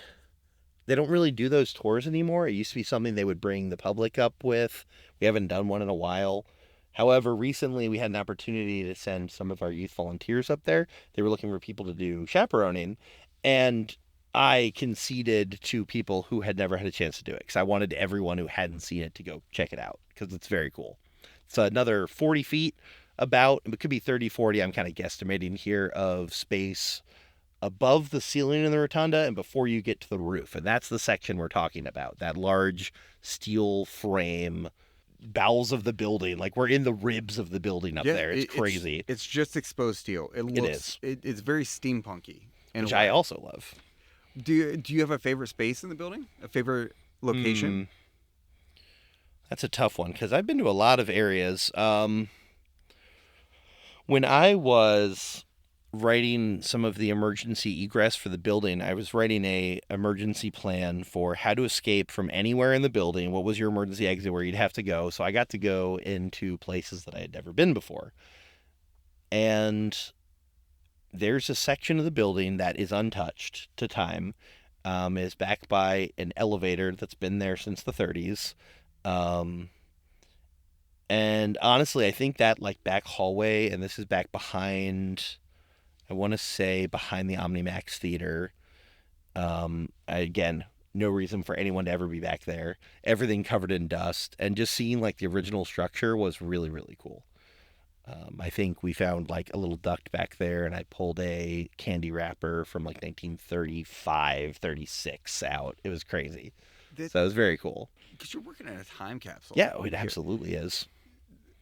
they don't really do those tours anymore. It used to be something they would bring the public up with. We haven't done one in a while. However, recently we had an opportunity to send some of our youth volunteers up there. They were looking for people to do chaperoning, and I conceded to people who had never had a chance to do it because I wanted everyone who hadn't seen it to go check it out because it's very cool. It's another 40 feet about, it could be 30, 40, I'm kind of guesstimating here, of space above the ceiling in the rotunda and before you get to the roof. And that's the section we're talking about, that large steel frame bowels of the building. Like we're in the ribs of the building up Yeah, there. It's crazy. it's just exposed steel. It is. It's very steampunky in Which a way. I also love. Do you have a favorite space in the building? A favorite location? That's a tough one because I've been to a lot of areas. When I was writing some of the emergency egress for the building, I was writing a emergency plan for how to escape from anywhere in the building. What was your emergency exit where you'd have to go? So I got to go into places that I had never been before. And there's a section of the building that is untouched to time. Is backed by an elevator that's been there since the 30s. And honestly, I think that like back hallway, and this is back behind, I want to say behind the OmniMax Theater. Again, no reason for anyone to ever be back there. Everything covered in dust, and just seeing like the original structure was really, really cool. I think we found like a little duct back there, and I pulled a candy wrapper from like 1935, 36 out. It was crazy. So it was very cool. Because you're working at a time capsule. Yeah, it absolutely is.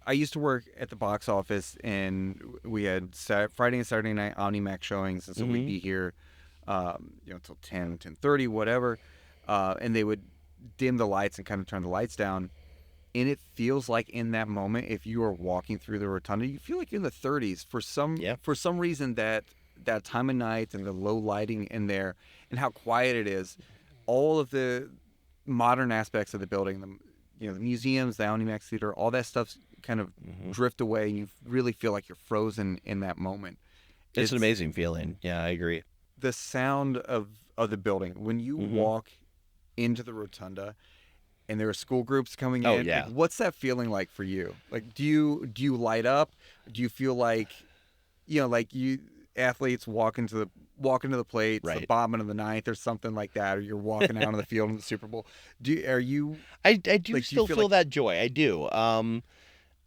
I used to work at the box office, and we had Friday and Saturday night OmniMax showings, and so we'd be here, until 10, 10:30, whatever, and they would dim the lights and kind of turn the lights down, and it feels like in that moment, if you are walking through the rotunda, you feel like you're in the 30s for some reason. That time of night and the low lighting in there, and how quiet it is, all of the modern aspects of the building, the museums, the OmniMax Theater, all that stuff's kind of drift away, and you really feel like you're frozen in that moment. It's an amazing feeling. Yeah, I agree. The sound of the building when you walk into the rotunda, and there are school groups coming in. Yeah. Like, what's that feeling like for you? Like, do you light up? Do you feel like, like you athletes walk into the plate, right, the bottom of the ninth or something like that, or you're walking out on the field in the Super Bowl? I do still feel that joy. I do.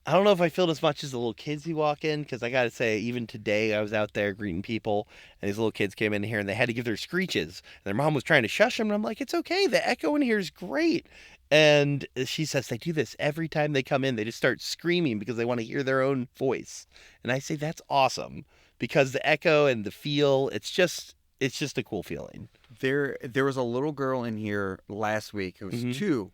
I don't know if I feel it as much as the little kids who walk in, because I got to say, even today I was out there greeting people, and these little kids came in here and they had to give their screeches. And their mom was trying to shush them, and I'm like, it's okay. The echo in here is great. And she says they do this every time they come in. They just start screaming because they want to hear their own voice. And I say that's awesome, because the echo and the feel, it's just a cool feeling. There was a little girl in here last week who was 2,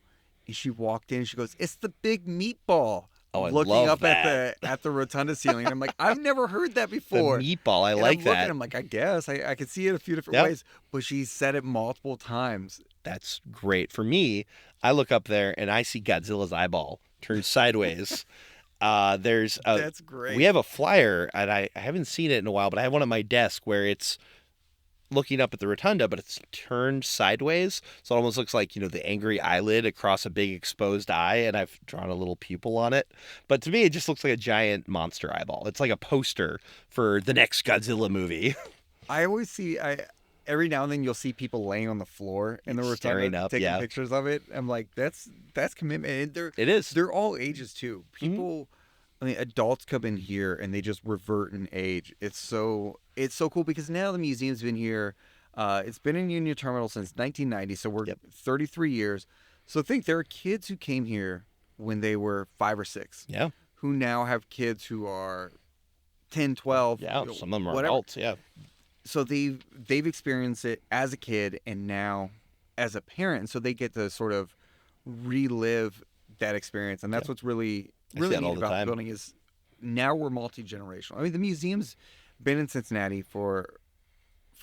and she walked in and she goes, "It's the big meatball." Oh, I looking love up that. at the rotunda ceiling. I'm like, I've never heard that before. The meatball, I and like I'm that. Looking, I'm like, I guess I could see it a few different ways, but she said it multiple times. That's great. For me, I look up there and I see Godzilla's eyeball turned sideways. That's great. We have a flyer, and I haven't seen it in a while, but I have one at my desk where it's looking up at the rotunda, but it's turned sideways, so it almost looks like the angry eyelid across a big exposed eye, and I've drawn a little pupil on it. But to me, it just looks like a giant monster eyeball. It's like a poster for the next Godzilla movie. I always see every now and then you'll see people laying on the floor in the rotunda taking pictures of it. I'm like, that's commitment. It is. They're all ages too. People, I mean, adults come in here and they just revert in age. It's so cool because now the museum's been here. It's been in Union Terminal since 1990, so we're 33 years. So think there are kids who came here when they were 5 or 6. Yeah. Who now have kids who are 10, 12. Yeah, some of them are adults. Yeah. So they've experienced it as a kid and now as a parent, so they get to sort of relive that experience, and that's what's really neat about the building is now we're multi-generational. I mean, the museum's been in Cincinnati for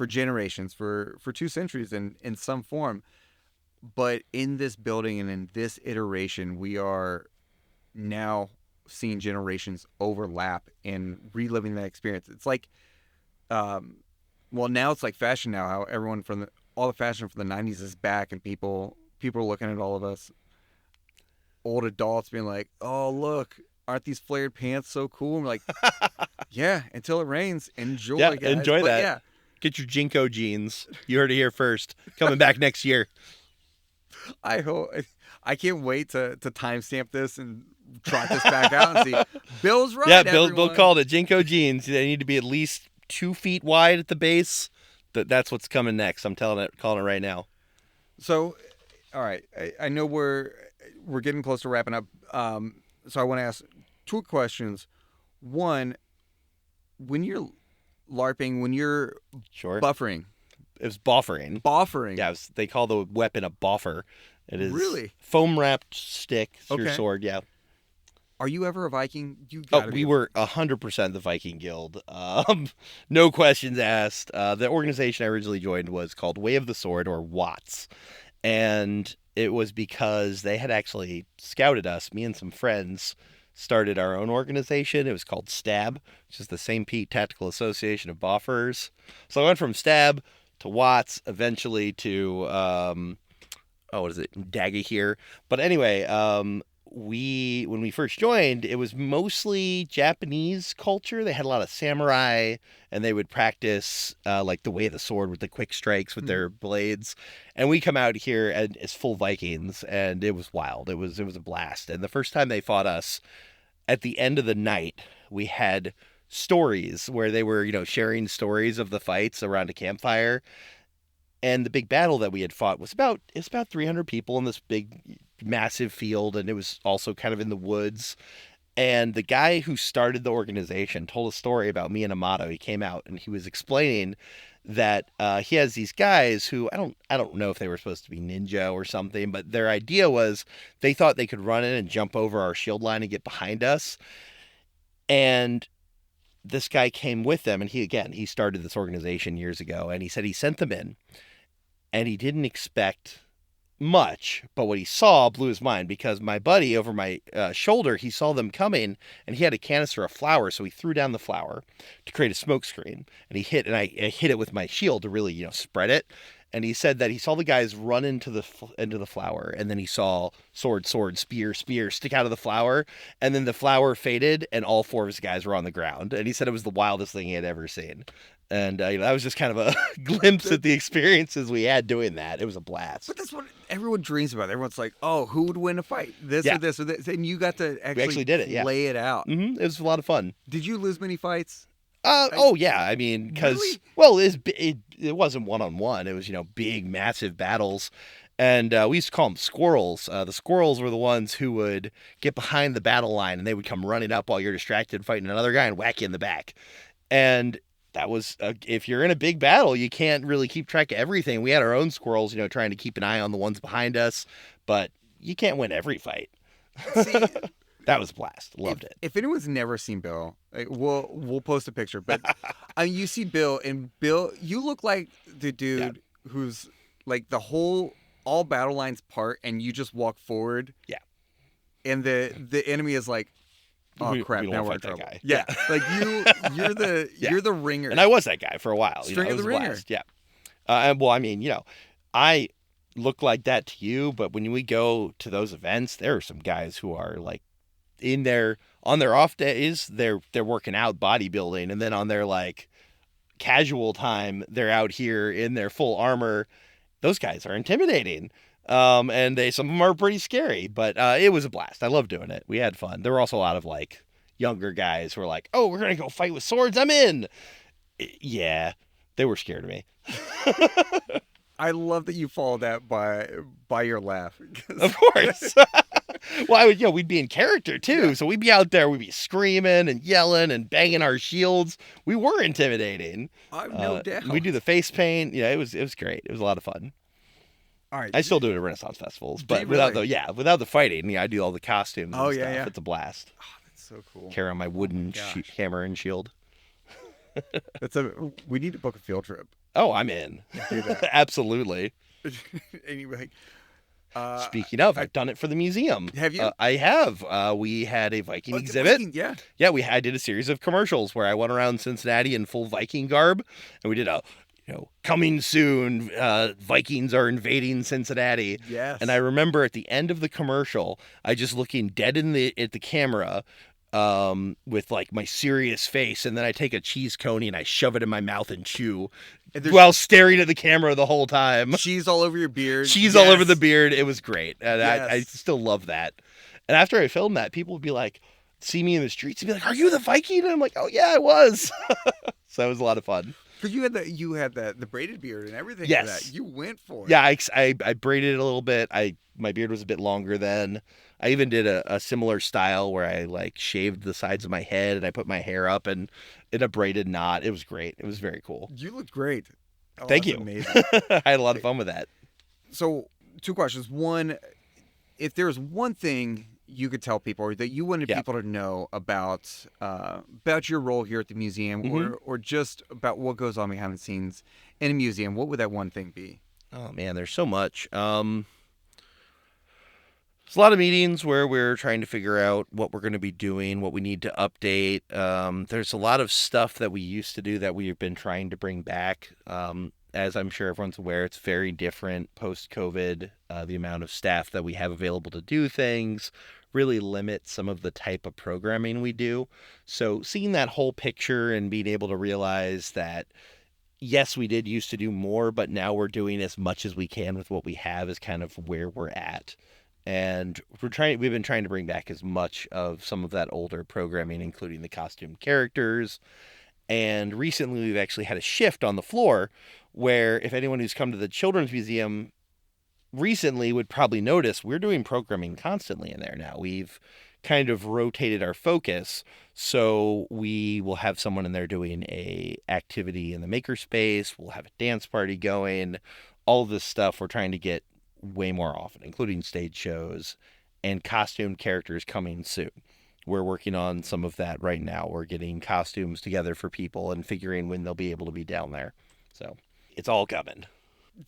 generations, for 2 centuries in some form, but in this building and in this iteration, we are now seeing generations overlap and reliving that experience. It's like, now it's like fashion now, how everyone all the fashion from the 90s is back, and people are looking at all of us old adults being like, "Oh, look, aren't these flared pants so cool?" And we're like, "Yeah, until it rains. Enjoy, guys." Enjoy that. Yeah. Get your Jinko jeans. You heard it here first. Coming back next year. I can't wait to timestamp this and trot this back out and see. Bill's right. Yeah, Bill called it. Jinko jeans. They need to be at least 2 feet wide at the base. That's what's coming next. I'm calling it right now. So, all right, I know we're getting close to wrapping up. So I want to ask two questions. One, when you're LARPing, when you're Sure. buffering, It was boffering. boffering, Yeah, they call the weapon a boffer. It is Really? foam wrapped stick. It's your Okay. sword. Yeah. are you ever a Viking? You Oh, gotta we be. were 100% the Viking Guild. No questions asked. The organization I originally joined was called Way of the Sword, or Watts. And it was because they had actually scouted us. Me and some friends started our own organization. It was called STAB, which is the St. Pete Tactical Association of Boffers. So I went from STAB to Watts, eventually to, what is it, Daggy here. But anyway, when we first joined, it was mostly Japanese culture. They had a lot of samurai, and they would practice like the way of the sword with the quick strikes with their blades. And we come out here as full Vikings, and it was wild. It was a blast. And the first time they fought us, at the end of the night, we had stories where they were, sharing stories of the fights around a campfire. And the big battle that we had fought was about 300 people in this big, massive field, and it was also kind of in the woods. And the guy who started the organization told a story about me and Amato. He came out and he was explaining that he has these guys who I don't know if they were supposed to be ninja or something, but their idea was they thought they could run in and jump over our shield line and get behind us. And this guy came with them, and he started this organization years ago, and he said he sent them in, and he didn't expect much, but what he saw blew his mind, because my buddy over my shoulder, he saw them coming, and he had a canister of flour, so he threw down the flour to create a smoke screen, and I hit it with my shield to really spread it. And he said that he saw the guys run into the flour, and then he saw sword, spear, stick out of the flour, and then the flour faded, and all four of his guys were on the ground. And he said it was the wildest thing he had ever seen. And that was just kind of a glimpse at the experiences we had doing that. It was a blast. But that's what everyone dreams about. Everyone's like, "Oh, who would win a fight? This Yeah. or this or this?" And you got to actually did it, yeah. lay it out. It was a lot of fun. Did you lose many fights? Oh yeah, I mean, because Really? well, it wasn't one-on-one. It was big, massive battles, and we used to call them squirrels. The squirrels were the ones who would get behind the battle line, and they would come running up while you're distracted fighting another guy and whack you in the back. And that was if you're in a big battle, you can't really keep track of everything. We had our own squirrels, trying to keep an eye on the ones behind us, but you can't win every fight. See, That was a blast. Loved it. If anyone's never seen Bill, we'll post a picture. But I mean, you see Bill, and Bill, you look like the dude who's like all battle lines part, and you just walk forward. Yeah. And the enemy is like, oh crap! We don't Now wanna we're in fight that trouble. guy. Yeah, like you're the you're the ringer. And I was that guy for a while. String it of was the a ringer. blast. Yeah. And well, I mean, I look like that to you, but when we go to those events, there are some guys who are like on their off days, they're working out bodybuilding, and then on their like casual time, they're out here in their full armor. Those guys are intimidating. And some of them are pretty scary, but it was a blast. I love doing it. We had fun. There were also a lot of like younger guys who were like, "Oh, we're gonna go fight with swords. I'm in." Yeah, they were scared of me. I love that you followed that by your laugh. Of course. Well, we'd be in character too. Yeah. So we'd be out there, we'd be screaming and yelling and banging our shields. We were intimidating. No doubt. We do the face paint. Yeah, it was great. It was a lot of fun. All right. I still do it at Renaissance festivals, but really? without the fighting, I do all the costumes. Oh and yeah, stuff. yeah. It's a blast. Oh, that's so cool. Carry on my wooden hammer and shield. We need to book a field trip. Oh, I'm in. Do that. Absolutely. Anyway. Speaking of, I've done it for the museum. Have you? I have. We had a Viking exhibit. Yeah. Yeah, I did a series of commercials where I went around Cincinnati in full Viking garb, and we did a, coming soon, Vikings are invading Cincinnati. Yes. And I remember at the end of the commercial, I just looking dead at the camera, with like my serious face, and then I take a cheese coney and I shove it in my mouth and chew while staring at the camera the whole time. Cheese all over your beard. Cheese all over the beard. It was great. And yes. I still love that. And after I filmed that, people would be like, see me in the streets and be like, "Are you the Viking?" And I'm like, "Oh yeah, I was." So it was a lot of fun. Because you had the braided beard and everything for that. Yes. You went for it. Yeah, I braided it a little bit. My beard was a bit longer then. I even did a similar style where I like shaved the sides of my head and I put my hair up and in a braided knot. It was great. It was very cool. You looked great. Oh, Thank that's you. amazing. I had a lot of fun with that. So, two questions. One, if there's one thing you could tell people or that you wanted Yeah. people to know about your role here at the museum, Hmm. or just about what goes on behind the scenes in a museum, what would that one thing be? Oh man, there's so much. There's a lot of meetings where we're trying to figure out what we're going to be doing, what we need to update. There's a lot of stuff that we used to do that we've been trying to bring back. As I'm sure everyone's aware, it's very different post COVID. The amount of staff that we have available to do things really limits some of the type of programming we do. So, seeing that whole picture and being able to realize that yes, we did used to do more, but now we're doing as much as we can with what we have is kind of where we're at. And we've been trying to bring back as much of some of that older programming, including the costume characters. And recently we've actually had a shift on the floor where if anyone who's come to the Children's Museum recently would probably notice we're doing programming constantly in there now. We've kind of rotated our focus, so we will have someone in there doing a activity in the makerspace. We'll have a dance party going. All of this stuff we're trying to get way more often, including stage shows and costume characters coming soon. We're working on some of that right now. We're getting costumes together for people and figuring when they'll be able to be down there. So it's all coming.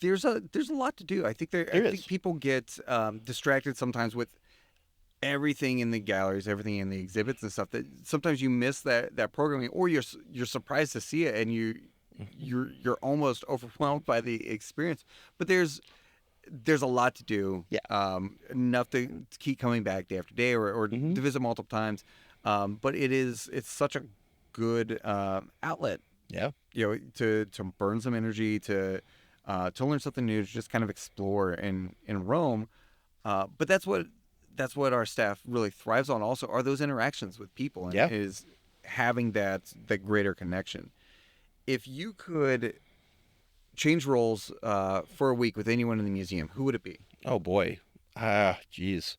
There's a lot to do. I There think is. people get distracted sometimes with everything in the galleries, everything in the exhibits and stuff, that sometimes you miss that programming, or you're surprised to see it and you're almost overwhelmed by the experience. But there's a lot to do. Yeah. Enough to keep coming back day after day, or Hmm. to visit multiple times. But it's such a good outlet, Yeah. to burn some energy, to learn something new, to just kind of explore in Rome. But that's what our staff really thrives on. Also, are those interactions with people, and Yeah. is having that greater connection. If you could change roles for a week with anyone in the museum, who would it be? Oh boy. Geez.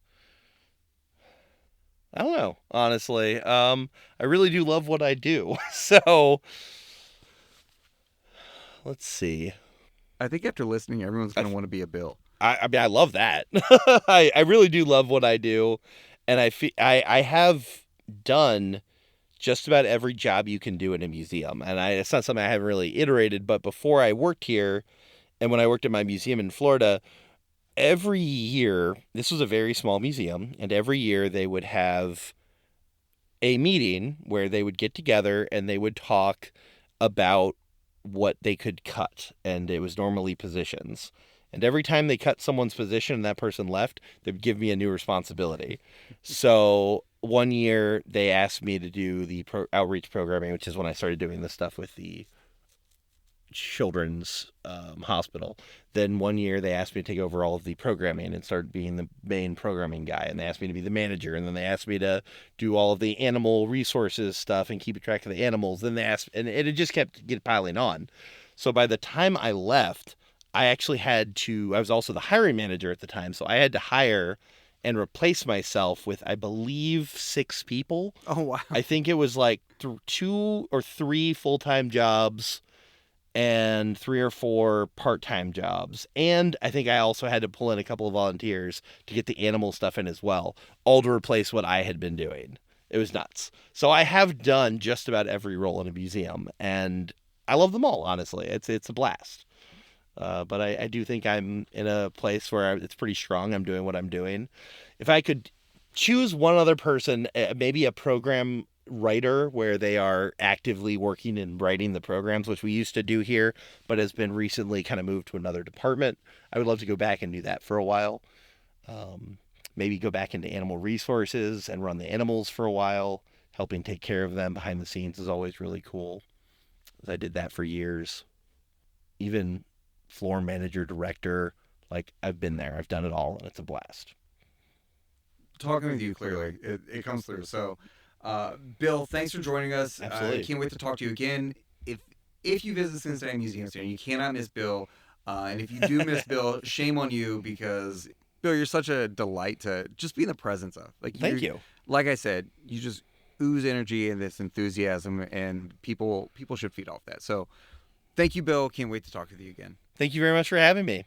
I don't know, honestly. I really do love what I do. So let's see. I think after listening, everyone's I, going to want to be a Bill. I mean, I love that. I really do love what I do, and I have done just about every job you can do in a museum, and it's not something I haven't really iterated. But before I worked here, and when I worked at my museum in Florida, every year this was a very small museum, and every year they would have a meeting where they would get together and they would talk about what they could cut. And it was normally positions. And every time they cut someone's position and that person left, they'd give me a new responsibility. So one year they asked me to do the outreach programming, which is when I started doing this stuff with the children's hospital. Then one year they asked me to take over all of the programming and start being the main programming guy. And they asked me to be the manager. And then they asked me to do all of the animal resources stuff and keep track of the animals. Then they asked, and it just kept piling on. So by the time I left, I actually had to. I was also the hiring manager at the time, so I had to hire and replace myself with, I believe, 6 people. Oh wow! I think it was like 2 or 3 full-time jobs and 3 or 4 part-time jobs. And I think I also had to pull in a couple of volunteers to get the animal stuff in as well, all to replace what I had been doing. It was nuts. So I have done just about every role in a museum, and I love them all. Honestly, it's a blast. But I do think I'm in a place where it's pretty strong. I'm doing what I'm doing. If I could choose one other person, maybe a program writer where they are actively working and writing the programs, which we used to do here, but has been recently kind of moved to another department. I would love to go back and do that for a while. Um, Maybe go back into animal resources and run the animals for a while. Helping take care of them behind the scenes is always really cool. I did that for years. Even floor manager, director, like I've been there. I've done it all, and it's a blast. Talking with you clearly, it comes through. So, Bill, thanks for joining us. Absolutely. Can't wait to talk to you again. if you visit Cincinnati Museum Center, you cannot miss Bill. And if you do miss Bill, shame on you, because Bill, you're such a delight to just be in the presence of. Like, Thank you. Like I said, you just ooze energy and this enthusiasm, and people should feed off that. So thank you, Bill. Can't wait to talk with you again. Thank you very much for having me.